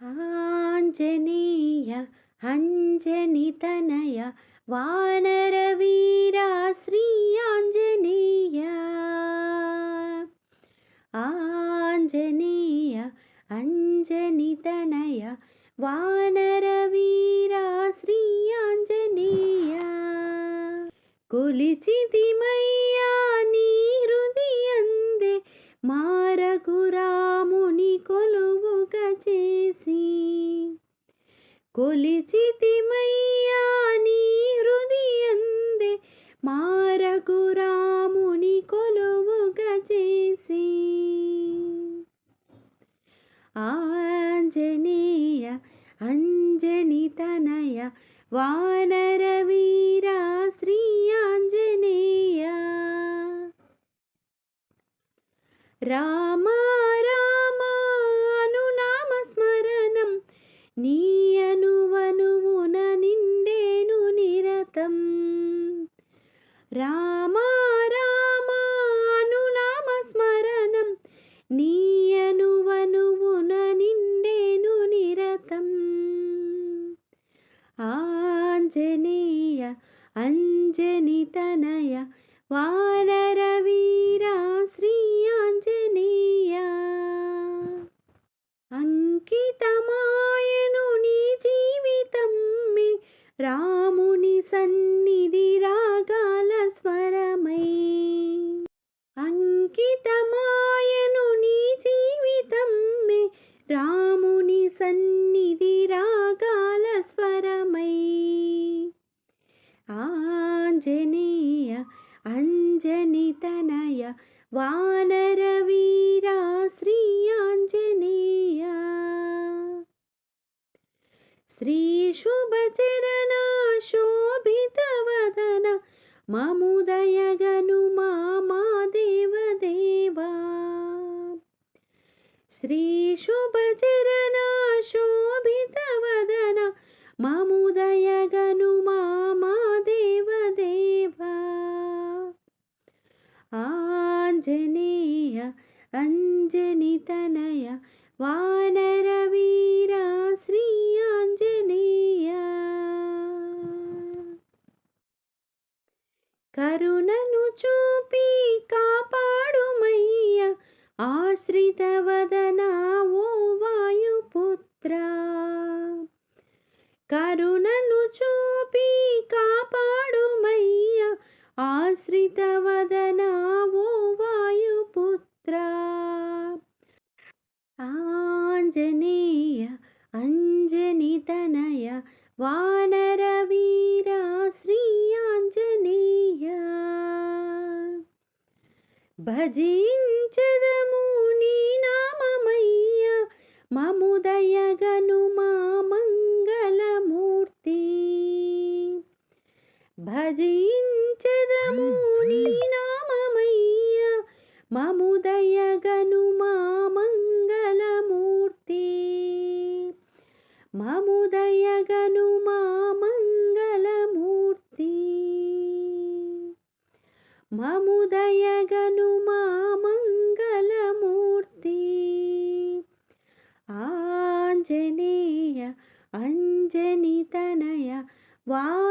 ఆంజనేయ అంజనితనయ వానరవీరా శ్రీ ఆంజనేయ. ఆంజనేయ అంజనితనయ వానరవీరా శ్రీ ఆంజనేయ. కొలిచితిమయ్యా నీ హృదయందే మారకురాముని కొలువుగా చేసి. కొలిచితిమయ్యా నీ హృదయందే మారకురాముని కొలువుగా చేసి. ఆంజనేయ అంజనితనయ వానరవీరా శ్రీ ఆంజనేయ. రామ రామ అనునామస్మరణం నీ అనువనువున నిండేను నిరతం. రామ రామ అనునామస్మరణం నీ అనువనువున నిండేను నిరతం. ఆంజనేయ అంజనితనయ వానరవీరా శ్రీ ఆంజనేయ. అంకితమాయను నీ జీవితం మే రాముని సన్నిధి రాగాల స్వరమై. అంకితమాయను నీ జీవితం మే రాముని సన్నిధి రాగాల స్వరమై. ఆంజనేయ అంజనితనయ వానరవీరా శ్రీ ఆంజనేయ. శ్రీ శుభచరణ శోభితవదన మముదయగను మా దేవదేవా. శ్రీ శుభచరణ శోభితవదన మముదయగను మా దేవదేవా. ఆంజనేయ అంజనితనయ వానరవీరా శ్రీ ఆంజనేయ. కరుణను చూపి కాపాడుమయ్య ఆశ్రితవదన ఓ వాయుపుత్ర. కరుణను చూపి కాపాడుమయ్య ఆశ్రితవదన ఓ వాయుపుత్ర. ఆంజనేయ అంజనితనయ వానరవీరా శ్రీ ఆంజనేయ. భజించదము నీ నామమయ్య మముదయగను మా మంగళమూర్తి. భజించదము నీ నామమయ్య మముదయగను మా మంగళమూర్తి. మముదయగను మా మంగళమూర్తి. మముదయగను మా మంగళమూర్తి. ఆంజనేయ అంజనితనయ వా